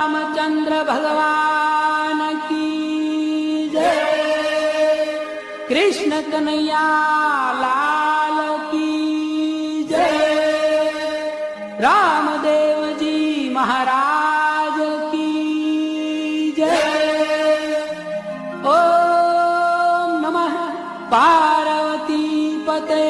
रामचंद्र भगवान की जय। कृष्ण कन्हैया लाल की जय। रामदेव जी महाराज की जय। ओम नमः पार्वती पते।